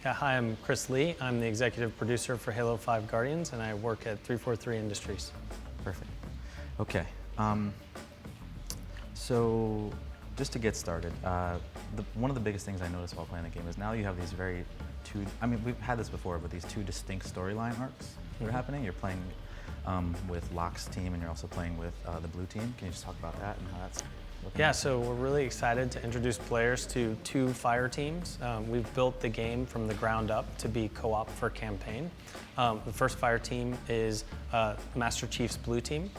Yeah, hi, I'm Chris Lee. I'm the executive producer for Halo 5 Guardians, and I work at 343 Industries. Perfect. Okay. So just to get started, one of the biggest things I noticed while playing the game is now you have these I mean, we've had this before, but these two distinct storyline arcs that are happening. You're playing with Locke's team, and you're also playing with the blue team. Can you just talk about that and how that's looking? Yeah, so we're really excited to introduce players to two fire teams. We've built the game from the ground up to be co-op for campaign. The first fire team is Master Chief's blue team.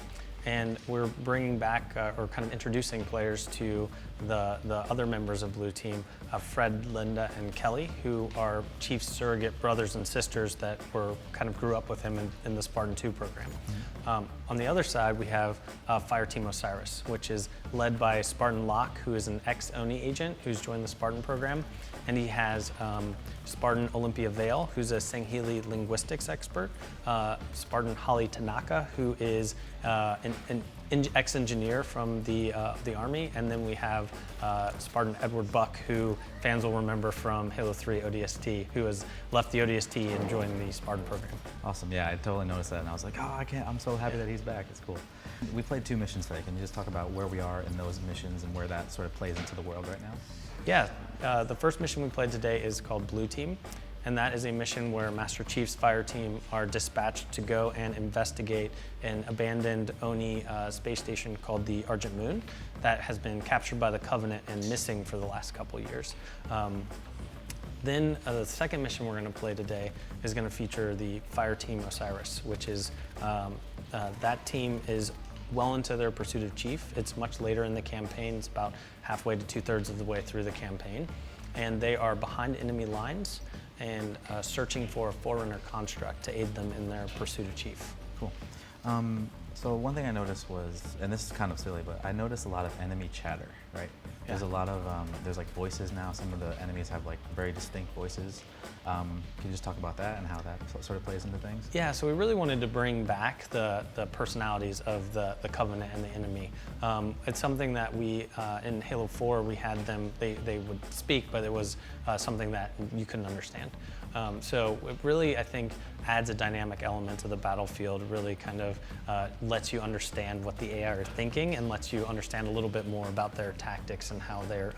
And we're bringing back, or kind of introducing players to the other members of Blue Team, Fred, Linda, and Kelly, who are Chief's surrogate brothers and sisters that kind of grew up with him in the Spartan 2 program. On the other side, we have Fire Team Osiris, which is led by Spartan Locke, who is an ex-ONI agent who's joined the Spartan program. And he has Spartan Olympia Vale, who's a Sangheili linguistics expert, Spartan Holly Tanaka, who is an ex-engineer from the Army, and then we have Spartan Edward Buck, who fans will remember from Halo 3 ODST, who has left the ODST and joined the Spartan program. Awesome, yeah, I totally noticed that, and I was like, oh, I'm so happy that he's back, it's cool. We played 2 missions today. Can you just talk about where we are in those missions and where that sort of plays into the world right now? Yeah, the first mission we played today is called Blue Team, and that is a mission where Master Chief's fire team are dispatched to go and investigate an abandoned ONI space station called the Argent Moon that has been captured by the Covenant and missing for the last couple years. Then the second mission we're going to play today is going to feature the Fire Team Osiris, which is, that team is well into their pursuit of Chief. It's much later in the campaign. It's about halfway to 2/3 of the way through the campaign. And they are behind enemy lines and searching for a Forerunner construct to aid them in their pursuit of Chief. Cool. So one thing I noticed was, and this is kind of silly, but I noticed a lot of enemy chatter, right? There's a lot of, there's like voices now. Some of the enemies have like very distinct voices. Can you just talk about that and how that sort of plays into things? Yeah, so we really wanted to bring back the personalities of the Covenant and the enemy. It's something that we, in Halo 4, we had them, they would speak, but it was something that you couldn't understand. So it really, I think, adds a dynamic element to the battlefield, really kind of lets you understand what the AI are thinking and lets you understand a little bit more about their tactics and how they're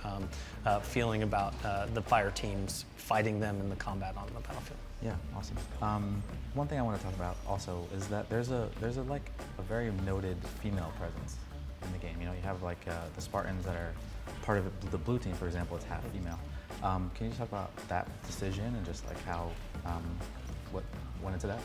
feeling about the fire teams fighting them in the combat on the battlefield. Yeah, awesome. One thing I want to talk about also is that there's a very noted female presence in the game. You know, you have like the Spartans that are part of the blue team, for example, it's half female. Can you talk about that decision and just like how, what went into that?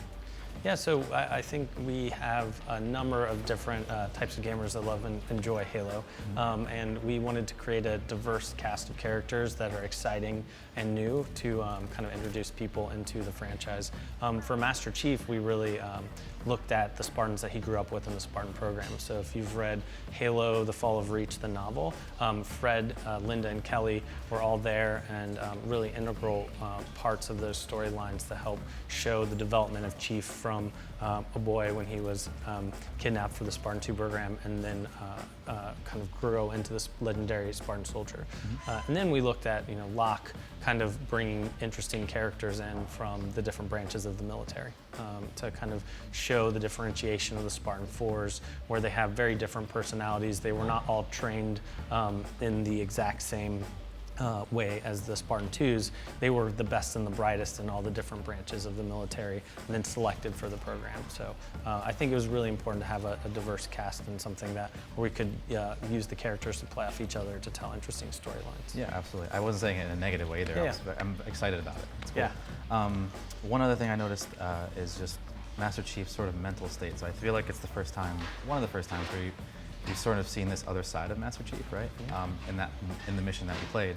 Yeah, so I think we have a number of different types of gamers that love and enjoy Halo, and we wanted to create a diverse cast of characters that are exciting and new to kind of introduce people into the franchise. For Master Chief, we really looked at the Spartans that he grew up with in the Spartan program. So if you've read Halo, The Fall of Reach, the novel, Fred, Linda, and Kelly were all there and really integral parts of those storylines to help show the development of Chief from a boy when he was kidnapped for the Spartan 2 program and then kind of grow into this legendary Spartan soldier. And then we looked at, you know, Locke kind of bringing interesting characters in from the different branches of the military to kind of show the differentiation of the Spartan 4s, where they have very different personalities. They were not all trained in the exact same way as the Spartan 2s. They were the best and the brightest in all the different branches of the military and then selected for the program. So I think it was really important to have a diverse cast and something that where we could use the characters to play off each other to tell interesting storylines. Yeah, absolutely. I wasn't saying it in a negative way either. Yeah. I'm excited about it. It's cool. Yeah. One other thing I noticed is just Master Chief's sort of mental state. So I feel like it's the first time, one of the first times where you've sort of seen this other side of Master Chief, right? In the mission that we played,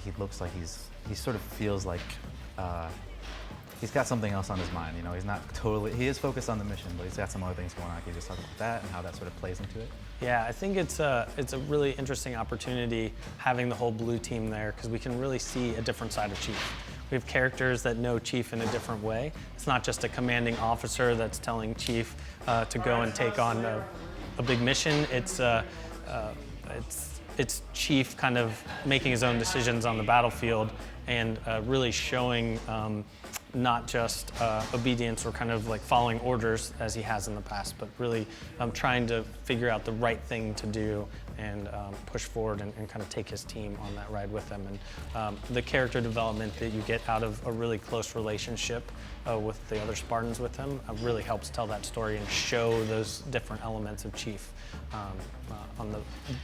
he looks like he sort of feels like he's got something else on his mind. You know, he's not totally, he is focused on the mission, but he's got some other things going on. Can you just talk about that and how that sort of plays into it? Yeah, I think it's a really interesting opportunity having the whole blue team there because we can really see a different side of Chief. We have characters that know Chief in a different way. It's not just a commanding officer that's telling Chief to go and take on a big mission. It's it's Chief kind of making his own decisions on the battlefield and really showing not just obedience or kind of like following orders as he has in the past, but really trying to figure out the right thing to do and push forward and kind of take his team on that ride with him. And the character development that you get out of a really close relationship with the other Spartans with him really helps tell that story and show those different elements of Chief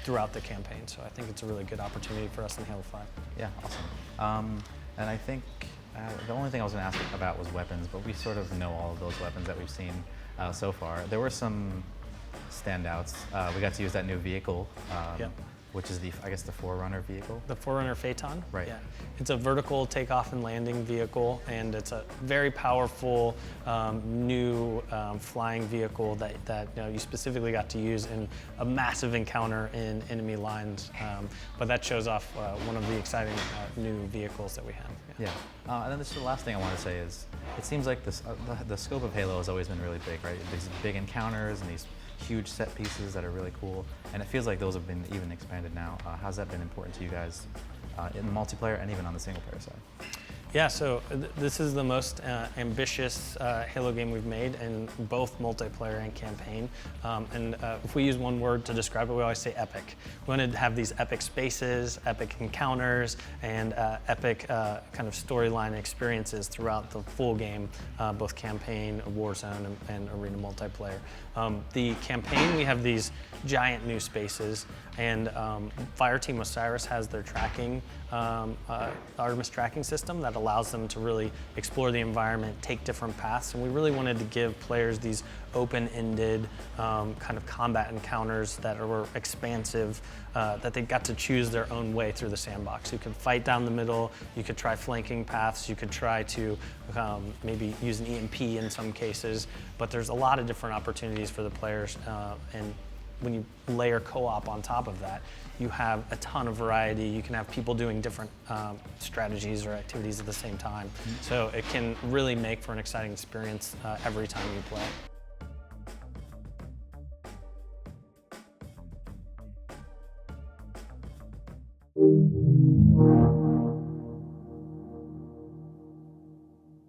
throughout the campaign. So I think it's a really good opportunity for us in Halo 5. Yeah, awesome. And I think the only thing I was going to ask about was weapons, but we sort of know all of those weapons that we've seen so far. There were some standouts. We got to use that new vehicle, which is I guess the Forerunner vehicle. The Forerunner Phaeton? Right. Yeah. It's a vertical takeoff and landing vehicle, and it's a very powerful new flying vehicle that you specifically got to use in a massive encounter in enemy lines. But that shows off one of the exciting new vehicles that we have. Yeah. And then this is the last thing I want to say is, it seems like this, the scope of Halo has always been really big, right? These big encounters and these huge set pieces that are really cool, and it feels like those have been even expanded now. How's that been important to you guys in the multiplayer and even on the single player side? Yeah, so this is the most ambitious Halo game we've made in both multiplayer and campaign. And if we use one word to describe it, we always say epic. We wanted to have these epic spaces, epic encounters, and epic kind of storyline experiences throughout the full game, both campaign, Warzone, and arena multiplayer. The campaign, we have these giant new spaces, and Fireteam Osiris has their tracking, Artemis tracking system that allows them to really explore the environment, take different paths, and we really wanted to give players these open-ended kind of combat encounters that were expansive, that they got to choose their own way through the sandbox. You could fight down the middle, you could try flanking paths, you could try to maybe use an EMP in some cases, but there's a lot of different opportunities for the players, and when you layer co-op on top of that, you have a ton of variety. You can have people doing different strategies or activities at the same time. So it can really make for an exciting experience every time you play.